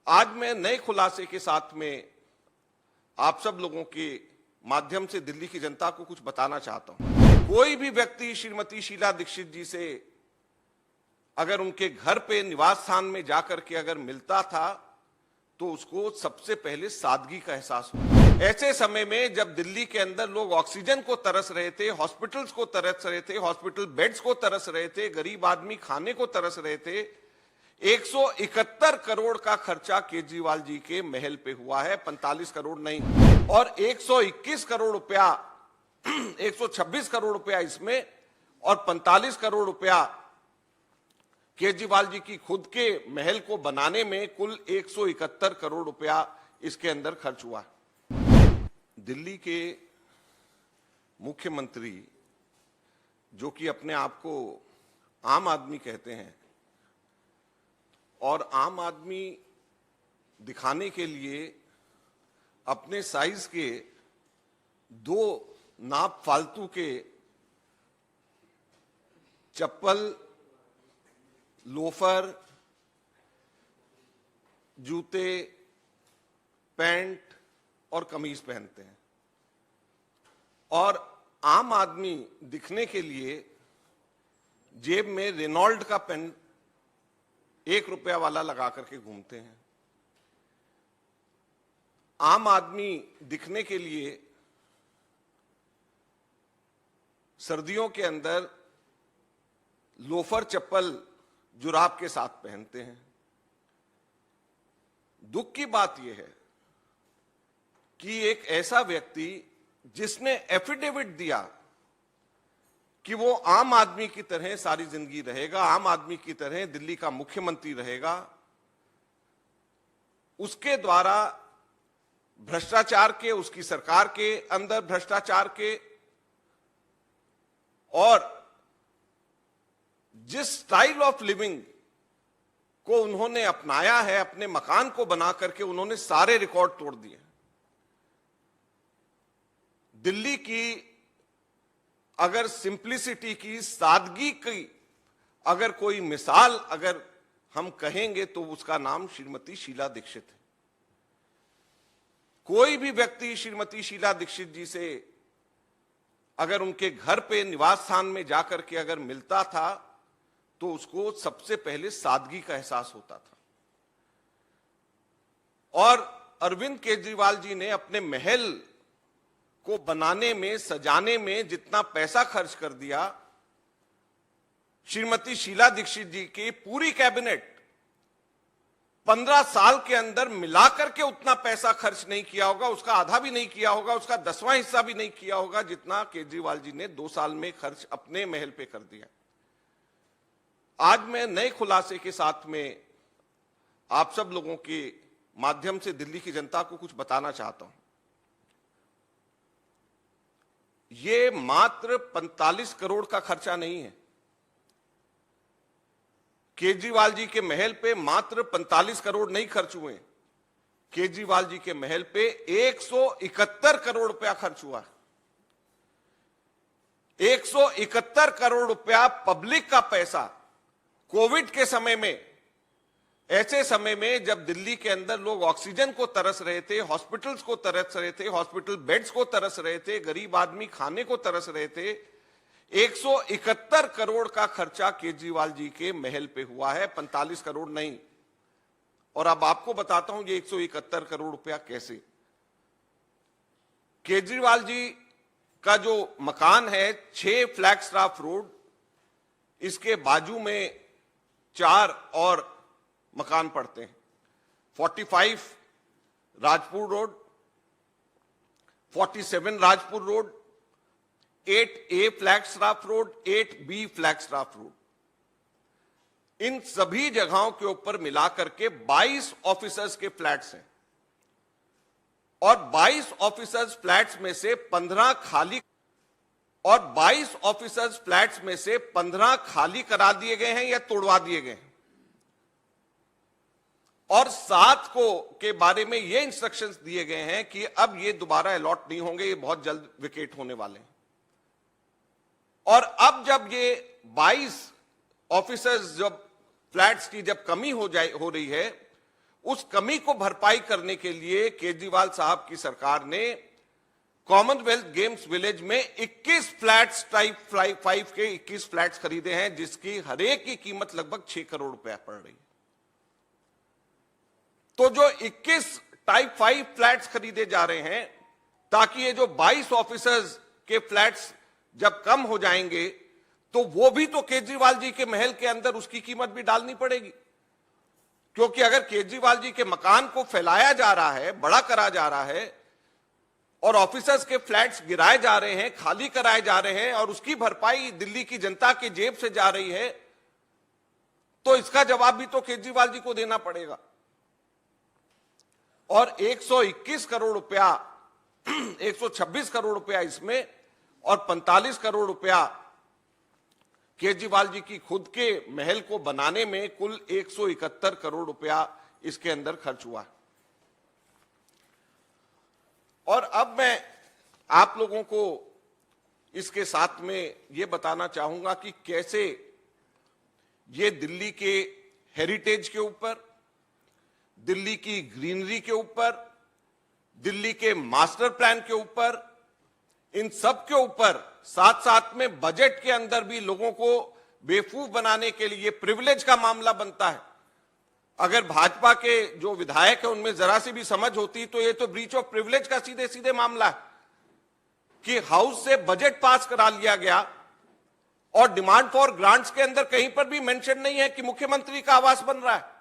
आज मैं नए खुलासे के साथ में आप सब लोगों के माध्यम से दिल्ली की जनता को कुछ बताना चाहता हूं। कोई भी व्यक्ति श्रीमती शीला दीक्षित जी से अगर उनके घर पे निवास स्थान में जाकर के अगर मिलता था तो उसको सबसे पहले सादगी का एहसास हुआ। ऐसे समय में जब दिल्ली के अंदर लोग ऑक्सीजन को तरस रहे थे, हॉस्पिटल्स को तरस रहे थे, हॉस्पिटल बेड्स को तरस रहे थे, गरीब आदमी खाने को तरस रहे थे, 171 करोड़ का खर्चा केजरीवाल जी के महल पे हुआ है, 45 करोड़ नहीं। और 121 करोड़ रुपया 126 करोड़ रुपया इसमें और 45 करोड़ रुपया केजरीवाल जी की खुद के महल को बनाने में कुल 171 करोड़ रुपया इसके अंदर खर्च हुआ। दिल्ली के मुख्यमंत्री जो कि अपने आप को आम आदमी कहते हैं और आम आदमी दिखाने के लिए अपने साइज के 2 नाप फालतू के चप्पल, लोफर, जूते, पैंट और कमीज पहनते हैं और आम आदमी दिखने के लिए जेब में रेनॉल्ड का पेन 1 रुपया वाला लगा करके घूमते हैं। आम आदमी दिखने के लिए सर्दियों के अंदर लोफर, चप्पल, जुराब के साथ पहनते हैं। दुख की बात यह है कि एक ऐसा व्यक्ति जिसने एफिडेविट दिया कि वो आम आदमी की तरह सारी जिंदगी रहेगा, आम आदमी की तरह दिल्ली का मुख्यमंत्री रहेगा, उसके द्वारा भ्रष्टाचार के, उसकी सरकार के अंदर भ्रष्टाचार के और जिस स्टाइल ऑफ लिविंग को उन्होंने अपनाया है, अपने मकान को बना करके उन्होंने सारे रिकॉर्ड तोड़ दिए। दिल्ली की अगर सिंप्लिसिटी की, सादगी की अगर कोई मिसाल अगर हम कहेंगे तो उसका नाम श्रीमती शीला दीक्षित है। कोई भी व्यक्ति श्रीमती शीला दीक्षित जी से अगर उनके घर पे निवास स्थान में जाकर के अगर मिलता था तो उसको सबसे पहले सादगी का एहसास होता था। और अरविंद केजरीवाल जी ने अपने महल को बनाने में, सजाने में जितना पैसा खर्च कर दिया, श्रीमती शीला दीक्षित जी की पूरी कैबिनेट 15 साल के अंदर मिलाकर के उतना पैसा खर्च नहीं किया होगा, उसका आधा भी नहीं किया होगा, उसका 10वां हिस्सा भी नहीं किया होगा जितना केजरीवाल जी ने 2 साल में खर्च अपने महल पे कर दिया। आज मैं नए खुलासे के साथ में आप सब लोगों के माध्यम से दिल्ली की जनता को कुछ बताना चाहता हूं। ये मात्र 45 करोड़ का खर्चा नहीं है। केजरीवाल जी के महल पे मात्र 45 करोड़ नहीं खर्च हुए, केजरीवाल जी के महल पे 171 करोड़ रुपया खर्च हुआ। 171 करोड़ रुपया पब्लिक का पैसा कोविड के समय में, ऐसे समय में जब दिल्ली के अंदर लोग ऑक्सीजन को तरस रहे थे, हॉस्पिटल्स को तरस रहे थे, हॉस्पिटल बेड्स को तरस रहे थे, गरीब आदमी खाने को तरस रहे थे, 171 करोड़ का खर्चा केजरीवाल जी के महल पे हुआ है, 45 करोड़ नहीं। और अब आपको बताता हूं ये 171 करोड़ रुपया कैसे। केजरीवाल जी का जो मकान है 6 फ्लैगस्टाफ रोड, इसके बाजू में 4 और मकान पड़ते हैं। 45 Rajpur road, 47 Rajpur road, 8A Flagstaff road, 8B Flagstaff road. इन सभी जगहों के ऊपर मिलाकर के 22 ऑफिसर्स के फ्लैट्स हैं और 22 ऑफिसर्स फ्लैट्स में से 15 खाली और 22 ऑफिसर्स फ्लैट्स में से 15 खाली करा दिए गए हैं या तोड़वा दिए गए हैं और 7 को के बारे में ये इंस्ट्रक्शंस दिए गए हैं कि अब ये दोबारा अलॉट नहीं होंगे, ये बहुत जल्द विकेट होने वाले हैं। और अब जब ये 22 ऑफिसर्स जब फ्लैट्स की जब कमी हो रही है उस कमी को भरपाई करने के लिए केजरीवाल साहब की सरकार ने कॉमनवेल्थ गेम्स विलेज में 21 फ्लैट्स टाइप 5 के 21 फ्लैट्स खरीदे हैं, जिसकी हर एक की कीमत लगभग 6 करोड़ रुपया पड़ रही है। तो जो 21 टाइप 5 फ्लैट्स खरीदे जा रहे हैं, ताकि ये जो 22 ऑफिसर्स के फ्लैट्स जब कम हो जाएंगे तो वो भी तो केजरीवाल जी के महल के अंदर उसकी कीमत भी डालनी पड़ेगी। क्योंकि अगर केजरीवाल जी के मकान को फैलाया जा रहा है, बड़ा करा जा रहा है और ऑफिसर्स के फ्लैट्स गिराए जा रहे हैं, खाली कराए जा रहे हैं और उसकी भरपाई दिल्ली की जनता की जेब से जा रही है, तो इसका जवाब भी तो केजरीवाल जी को देना पड़ेगा। और 121 करोड़ रुपया 126 करोड़ रुपया इसमें और 45 करोड़ रुपया केजरीवाल जी की खुद के महल को बनाने में कुल 171 करोड़ रुपया इसके अंदर खर्च हुआ। और अब मैं आप लोगों को इसके साथ में यह बताना चाहूंगा कि कैसे ये दिल्ली के हेरिटेज के ऊपर, दिल्ली की ग्रीनरी के ऊपर, दिल्ली के मास्टर प्लान के ऊपर, इन सब के ऊपर साथ साथ में बजट के अंदर भी लोगों को बेवकूफ बनाने के लिए प्रिविलेज का मामला बनता है। अगर भाजपा के जो विधायक है उनमें जरा सी भी समझ होती तो ये तो ब्रीच ऑफ प्रिविलेज का सीधे सीधे मामला है कि हाउस से बजट पास करा लिया गया और डिमांड फॉर ग्रांट्स के अंदर कहीं पर भी मेंशन नहीं है कि मुख्यमंत्री का आवास बन रहा है।